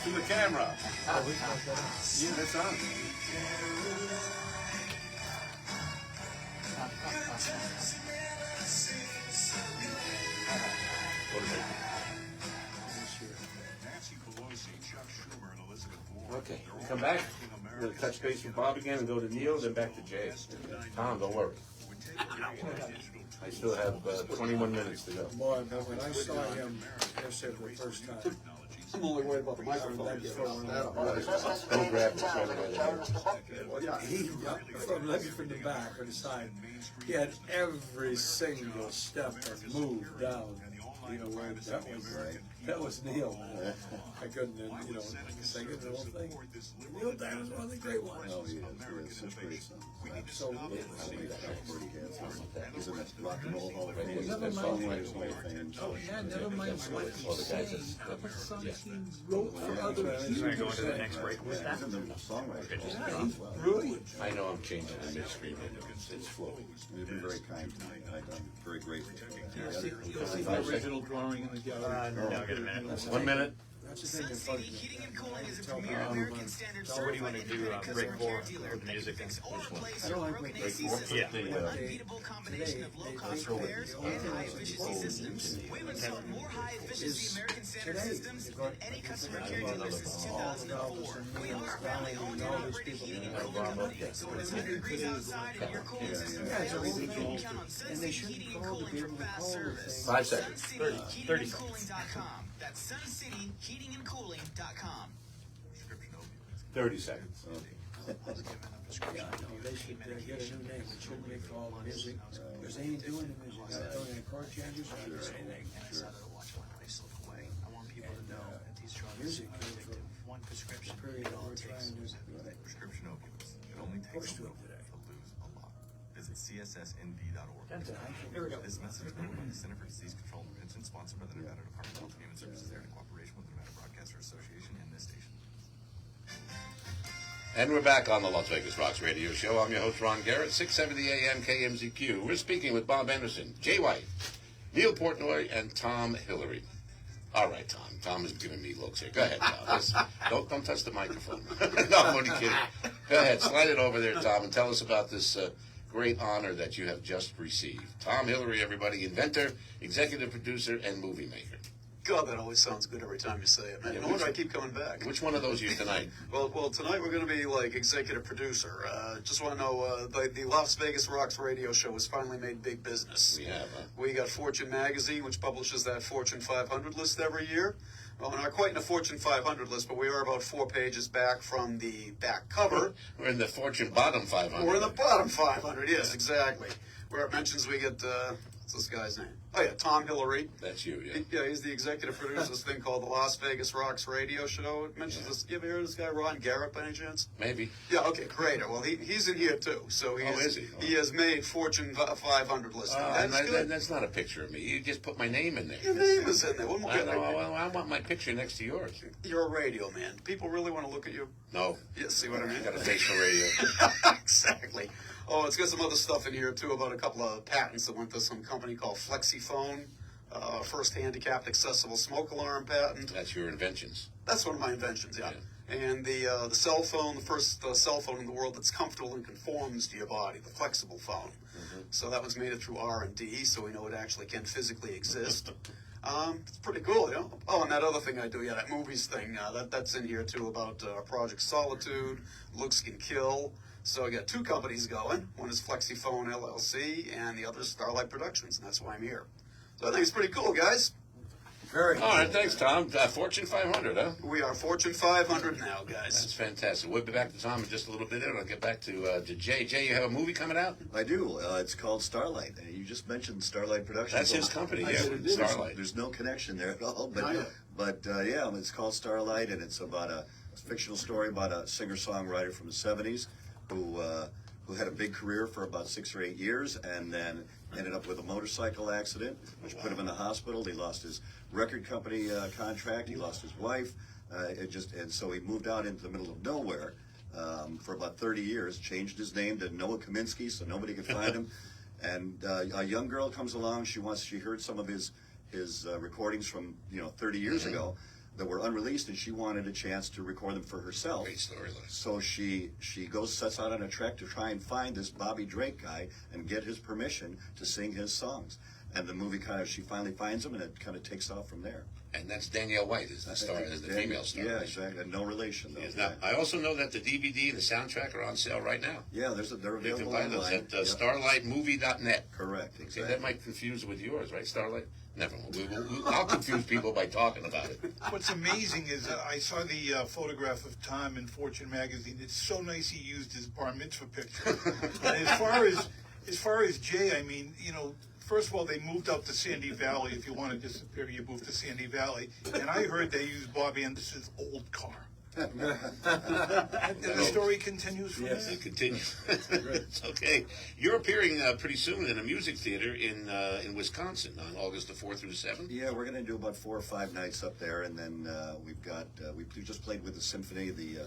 To the camera. Yeah, that's on. Okay, we come back. We're going to touch base with Bob again and go to Neil, then back to Jay. Tom, don't worry. I still have 21 minutes to go. Boy, but when I saw him yesterday for the first time, I'm only worried about the microphone. Don't grab it. Right away there. well, yeah, from the back or the side, he had every single step that moved down. You know, where that was Neil. I couldn't, sing it the whole thing. Neil Diamond was one of the great ones. Oh, yeah, such great songs. So He's in the Rock and Roll Hall of Fame. Never mind. Songwriters Hall of Fame. Oh, yeah, never mind what Well, the guys what songs he wrote for other We're people. going to go to the next break with that. He's in the Songwriters Hall of Yeah, Fame. he's brilliant. I know I'm changing the midstream. It's flowing. You've been very kind to me. I'm very grateful. You'll see the original drawing in the gallery. No, get a minute. 1 minute. That's the thing in front of me. Heating and Cooling is a premier American standard So what do you want to do, break four dealer with the music? that can fix or replace I your don't like broken break AC four. system Yeah. with an unbeatable combination of low-cost repairs and high-efficiency systems. We've installed more high-efficiency American standard systems than any customer care dealer since 2004. We are a family-owned and operated heating and cooling company, so when it's 100 degrees outside and your cooling system fails, you can count on Sun City Heating and Cooling for fast service. 5 seconds. SunCityHeatingandCooling.com. That's SunCityHeatingandCooling.com. 30 seconds. Yeah, no, they should get a new name. It shouldn't be called music, because they ain't doing the music. They're not doing any chord changes or anything. Music came from One prescription. the period that we're trying to Prescription opioids. It only push takes to a it little today. to lose a lot. Visit cssnv.org. Here we go. This message is delivered by the Center for Disease Control and Prevention, sponsored by the Nevada Department of Health and Human Services, there in cooperation with the Nevada Broadcasters Association and this station. And we're back on the Las Vegas Rocks radio show. I'm your host, Ron Garrett, 670 AM KMZQ. We're speaking with Bob Anderson, Jay White, Neil Portnoy, and Tom Hillary. All right, Tom. Tom is giving me looks here. Go ahead, Tom. Don't touch the microphone. No, I'm only kidding. Go ahead. Slide it over there, Tom, and tell us about this great honor that you have just received. Tom Hillary, everybody, inventor, executive producer, and movie maker. God, that always sounds good every time you say it, man. No wonder I keep coming back. Which one of those are you tonight? Well, tonight we're going to be like executive producer. Just want to know, the Las Vegas Rocks radio show has finally made big business. We have, huh? We got Fortune magazine, which publishes that Fortune 500 list every year. Well, we're not quite in the Fortune 500 list, but we are about 4 pages back from the back cover. We're in the Fortune bottom 500. We're in the bottom 500, yes, exactly. Where it mentions we get, what's this guy's name? Oh, yeah, Tom Hillary. That's you, yeah. Yeah, he's the executive producer of this thing called the Las Vegas Rocks radio show. It mentions this. You ever heard of this guy, Ron Garrett, by any chance? Maybe. Yeah, okay, great. Well, he's in here, too. So is he? He has made Fortune 500 list. That's not a picture of me. You just put my name in there. Your name is in there. What more? I want my picture next to yours. You're a radio man. People really want to look at you. No. Yeah, see what I mean? Got a face for radio. Exactly. Oh, it's got some other stuff in here, too, about a couple of patents that went to some company called FlexiPhone. First handicapped accessible smoke alarm patent. That's your inventions. That's one of my inventions, yeah. And the cell phone, the first cell phone in the world that's comfortable and conforms to your body, the flexible phone. So that was made it through R&D, so we know it actually can physically exist. It's pretty cool, you know. Oh, and that other thing I do, yeah, that movies thing, that's in here too about Project Solitude, Looks Can Kill. So I got two companies going. One is Flexiphone LLC, and the other is Starlight Productions, and that's why I'm here. So I think it's pretty cool, guys. Very All right, thanks, Tom. Fortune 500, huh? We are Fortune 500 now, guys. That's fantastic. We'll be back to Tom in just a little bit, and I'll get back to Jay. Jay, you have a movie coming out? I do. It's called Starlight. You just mentioned Starlight Productions. That's his company, yeah, Starlight. There's no connection there at all, but yeah, it's called Starlight, and it's about a fictional story about a singer-songwriter from the 70s who had a big career for about 6 or 8 years, and then ended up with a motorcycle accident, which put him in the hospital. He lost his record company contract. He lost his wife. And so he moved out into the middle of nowhere for about 30 years. Changed his name to Noah Kaminsky, so nobody could find him. And a young girl comes along. She heard some of his recordings from 30 years ago that were unreleased, and she wanted a chance to record them for herself. Great storyline. So she sets out on a trek to try and find this Bobby Drake guy and get his permission to sing his songs. And the movie she finally finds him, and it kind of takes off from there. And that's Danielle White, is the star, is the female star. Yeah, exactly. No relation, though. Yes. Now, I also know that the DVD and the soundtrack are on sale right now. Yeah, they're available You can buy those online. at starlightmovie.net. Correct, See, exactly. that might confuse with yours, right? Starlight? Never mind. I'll confuse people by talking about it. What's amazing is I saw the photograph of Tom in Fortune magazine. It's so nice he used his bar mitzvah picture. And as far as Jay, I mean, first of all, they moved out to Sandy Valley. If you want to disappear, you move to Sandy Valley. And I heard they used Bob Anderson's old car. And the story continues from there. It continues. It's okay. You're appearing pretty soon in a music theater in Wisconsin on August the 4th through the 7th. Yeah, we're going to do about 4 or 5 nights up there, and then we just played with the symphony, the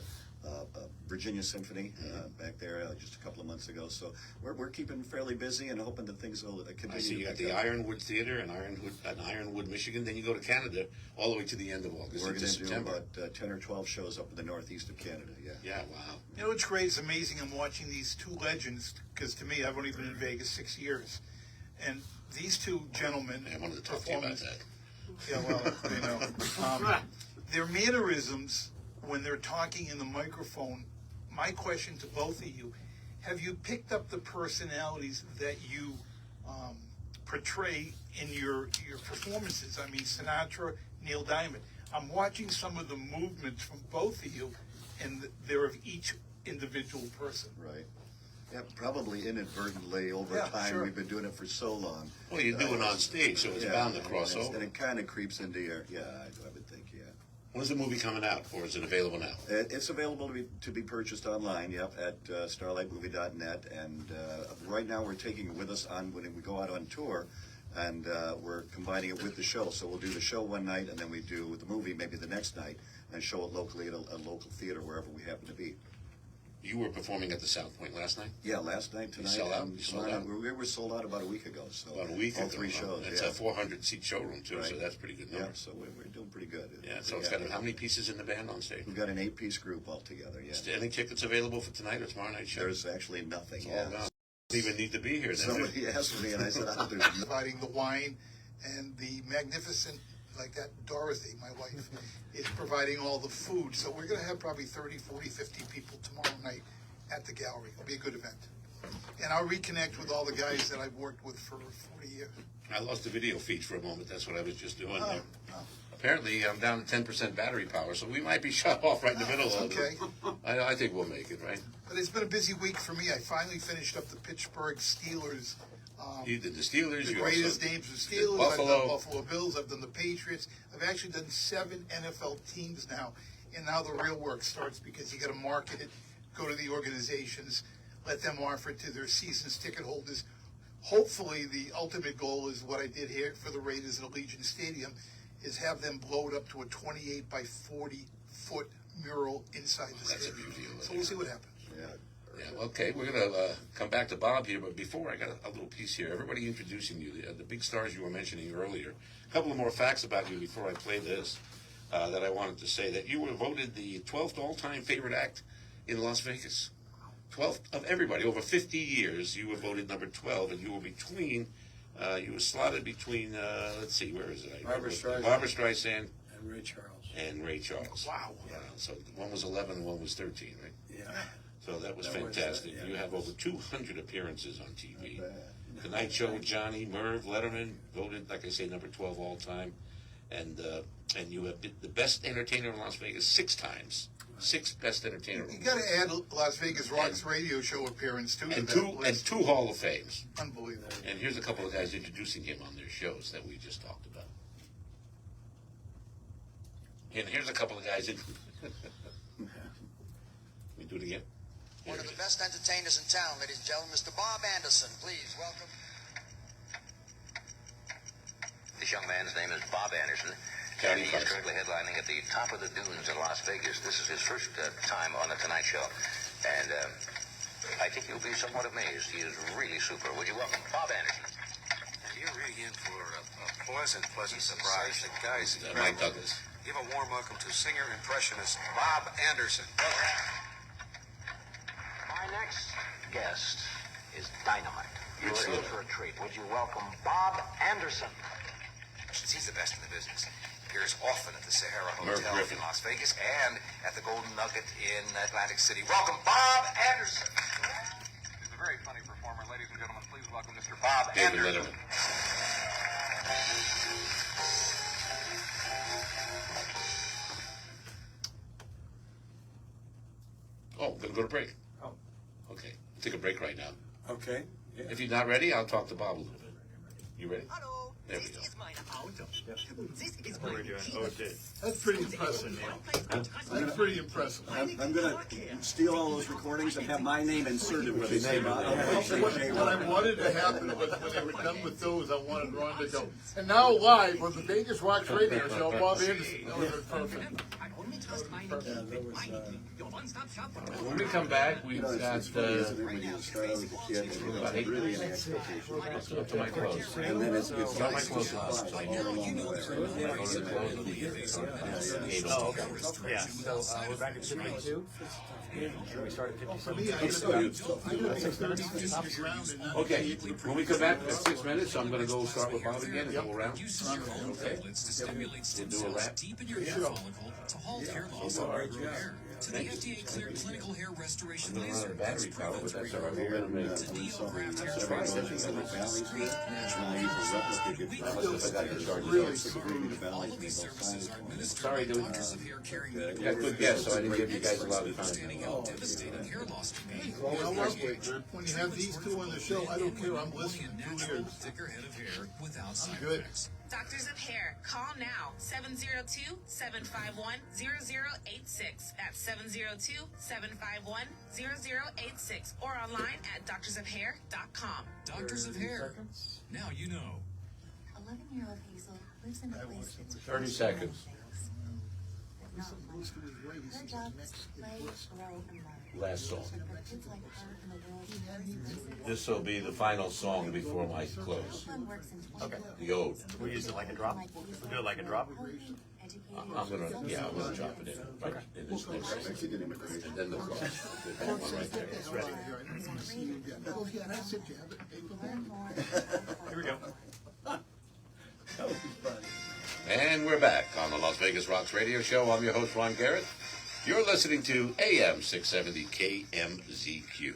Virginia Symphony back there just a couple of months ago. So we're keeping fairly busy and hoping that things will continue. I see you got the Ironwood Theater in Ironwood, Michigan. Then you go to Canada all the way to the end of August. We're going to do September. about 10 or 12 shows up in the northeast of Canada. Yeah. Yeah. Wow. You know what's great? It's amazing. I'm watching these two legends because to me, I've only been in Vegas 6 years, and these two gentlemen. I wanted to talk to you about that. Yeah, well, their mannerisms when they're talking in the microphone. My question to both of you: have you picked up the personalities that you portray in your performances? I mean, Sinatra, Neil Diamond. I'm watching some of the movements from both of you, and they're of each individual person. Right. Yeah, probably inadvertently over time. Sure. We've been doing it for so long. Well, you do it on stage, so it's bound to cross over. And it kind of creeps into your, I would think, yeah. When's the movie coming out, or is it available now? It's available to be purchased online, at starlightmovie.net. And right now we're taking it with us when we go out on tour, and we're combining it with the show. So we'll do the show one night, and then we do the movie maybe the next night, and show it locally at a local theater wherever we happen to be. You were performing at the South Point last night? Yeah, last night, tonight. You sold out? We were sold out about a week ago. So about a week all ago. 3 shows. It's a 400-seat showroom, too, so that's pretty good number. Yeah, so we're doing pretty good. Yeah, so it's got how many pieces in the band on stage? We've got an 8-piece group altogether, yeah. Is there any tickets available for tonight or tomorrow night show? There's actually nothing. Oh, no. Don't even need to be here. Somebody asked me, and I said, there's providing the wine and the magnificent, like that Dorothy, my wife, is providing all the food. So we're going to have probably 30, 40, 50 people tomorrow night at the gallery. It'll be a good event. And I'll reconnect with all the guys that I've worked with for 40 years. I lost the video feed for a moment. That's what I was just doing there. Apparently, I'm down to 10% battery power, so we might be shut off right in the middle of it. Okay. I think we'll make it, right? But it's been a busy week for me. I finally finished up the Pittsburgh Steelers. You did the Steelers. The you greatest also names of Steelers. Buffalo. I've done Buffalo Bills. I've done the Patriots. I've actually done 7 NFL teams now. And now the real work starts because you got to market it, go to the organizations, let them offer it to their season's ticket holders. Hopefully, the ultimate goal is what I did here for the Raiders at Allegiant Stadium, is have them blow it up to a 28 by 40 foot mural inside the stadium. That's a beauty. So we'll see what happens. Yeah, okay, we're going to come back to Bob here, but before I got a little piece here. Everybody introducing you, the big stars you were mentioning earlier. A couple of more facts about you before I play this that I wanted to say. That you were voted the 12th all-time favorite act in Las Vegas. 12th of everybody. Over 50 years, you were voted number 12, and you were between You were slotted between, let's see, where is it? Barbra Streisand and Ray Charles. And Ray Charles. Wow. So one was 11 and one was 13, right? Yeah. So that was That was, fantastic. yeah. You have over 200 appearances on TV. Tonight Show, Johnny, Merv, Letterman, voted, like I say, number 12 all time. And you have been the best entertainer in Las Vegas 6 times. 6 best entertainer. You got to add Las Vegas Rock's radio show appearance too. And to two that list. and 2 Hall of Fames. Unbelievable. And here's a couple of guys introducing him on their shows that we just talked about. And here's a couple of guys. We do it again. One of the best entertainers in town, ladies and gentlemen, Mr. Bob Anderson. Please welcome. This young man's name is Bob Anderson, and he is currently headlining at the top of the dunes in Las Vegas. This is his first time on the Tonight Show, and I think you'll be somewhat amazed. He is really super. Would you welcome Bob Anderson? You're really in for a pleasant surprise. The guy's Mike Douglas. Give a warm welcome to singer-impressionist Bob Anderson. My next guest is dynamite. You're in for a treat. Would you welcome Bob Anderson? He's the best in the business. Appears often at the Sahara Merv Hotel Griffin. in Las Vegas and at the Golden Nugget in Atlantic City. Welcome, Bob Anderson. He's a very funny performer. Ladies and gentlemen, please welcome Mr. Bob David Anderson. Letterman. Oh, we're going to go to break. Oh. Okay. Take a break right now. Okay. Yeah. If you're not ready, I'll talk to Bob a little bit. You ready? There we go. That's pretty impressive, Neil. That's pretty impressive. I'm going to steal all those recordings and have my name inserted with his name on What I wanted to happen was when they were done with those, I wanted Ron to go. And now live on the Vegas Rocks radio show, Bob Anderson. That would have been perfect. When we come back, we've got about 8 minutes. Let's go to my clothes. And then it's Got my clothes on. So I know. Yeah, so we're back at 52. We started at 57. Okay, when we come back in 6 minutes, I'm going to go start with Bob again and go around. Okay, we'll do a wrap. Deep in your hair follicle to halt hair loss and regrow hair. To the FDA-cleared clinical hair restoration I'm laser. running battery power, but that's all right. We're going to make it. To needle-graft hair I must have forgot to start All of these services are administered Sorry, by dude. doctors of hair caring Yeah, good guess, so I didn't give you guys a lot of time. understanding how devastating hair loss can be. When you have these two on the show, I don't care. I'm listening. 2 years. Thicker head of hair without side Good. effects. Doctors of Hair, call now, 702-751-0086. That's 702-751-0086. Or online at doctorsofhair.com. Doctors of Hair. Now you know. 11-year-old Hazel lives in a place that's 30 seconds. not much. Her job is to play, grow, and learn. Last song. But kids like her in the world, This will be the final song before my close. Okay. The ode. We use it like a drop? We'll do it like a drop? I'm gonna drop it in. Right, in this next section. And then the cross. That one right there. It's ready. Here we go. And we're back on the Las Vegas Rocks radio show. I'm your host, Ron Garrett. You're listening to AM 670 KMZQ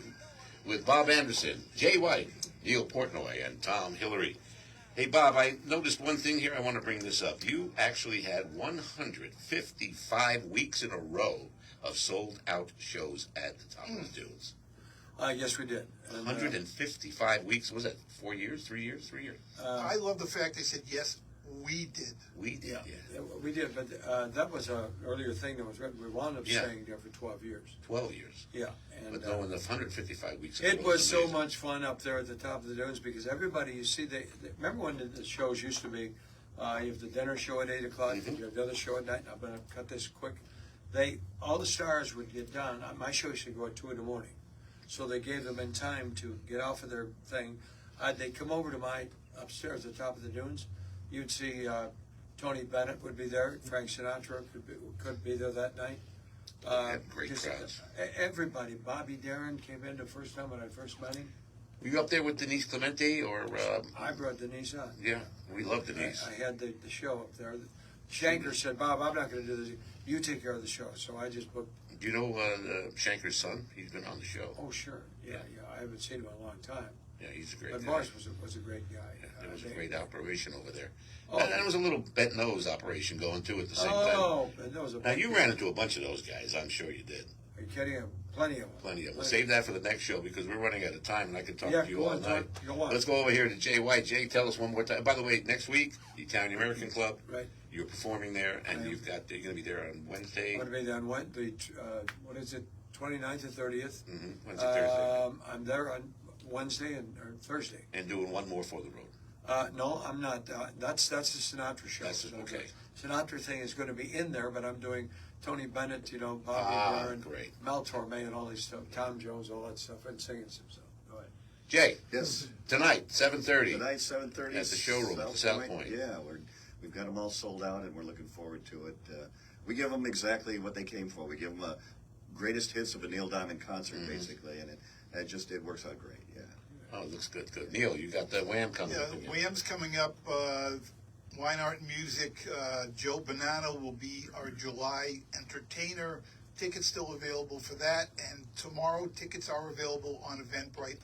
with Bob Anderson, Jay White, Neil Portnoy, and Tom Hillary. Hey, Bob, I noticed one thing here. I want to bring this up. You actually had 155 weeks in a row of sold-out shows at the top of the dunes. Yes, we did. And, 155 weeks. Was that 4 years, 3 years, 3 years? I love the fact they said, yes, we did. We did, Yeah, we did, but that was an earlier thing that was written. We wound up Yeah. staying there for 12 years. 12 years. Yeah. And, But no, in the 155 weeks. it was so much fun up there at the top of the dunes because everybody, you see, they remember when the shows used to be, you have the dinner show at 8 o'clock, Mm-hmm. and you have the other show at night. I'm going to cut this quick. All the stars would get done. My show used to go at 2 in the morning. So they gave them in time to get off of their thing. They'd come over to my upstairs at the top of the dunes. You'd see Tony Bennett would be there. Frank Sinatra could be there that night. Great crowds. Everybody. Bobby Darin came in the first time when I first met him. Were you up there with Denise Clemente or? I brought Denise on. Yeah, we love Denise. I had the show up there. Shanker said, "Bob, I'm not going to do this. You take care of the show." So I just booked. Do you know Shanker's son? He's been on the show. Oh, sure. Yeah. I haven't seen him in a long time. Yeah, he's a great But guy. Boris was a great guy. Yeah, it was a great operation over there. Oh. And it was a little bent nose operation going too at the same time. Oh, bent nose. Now you ran into a bunch of those guys. I'm sure you did. Are you kidding? Plenty of them. Plenty of them. We'll save that for the next show because we're running out of time and I could talk to you go all on, night. Go on. Let's go over here to Jay White. Jay, tell us one more time. By the way, next week, the Italian American Club. Right. You're performing there, and you're going to be there on Wednesday. I'm going to be there on Wednesday. What is it? 29th and 30th. Mm-hmm. Wednesday, Thursday. I'm there on Wednesday or Thursday. And doing one more for the road. No, I'm not. That's the Sinatra show. Okay. Sinatra thing is going to be in there, but I'm doing Tony Bennett, Bobby Darin, great. Mel Torme, and all these stuff, Tom Jones, all that stuff, and singing some stuff. Go ahead. Jay. Yes. Tonight, 7:30. Tonight, 7:30 at the showroom at South Point. Yeah, we've got them all sold out, and we're looking forward to it. We give them exactly what they came for. We give them a greatest hits of a Neil Diamond concert, basically, and it works out great. Yeah. Oh, it looks good. Good. Neil, you got the Wham coming up. Yeah, Wham's coming up. Wine Art and Music. Joe Bonanno will be our July entertainer. Tickets still available for that. And tomorrow, tickets are available on Eventbrite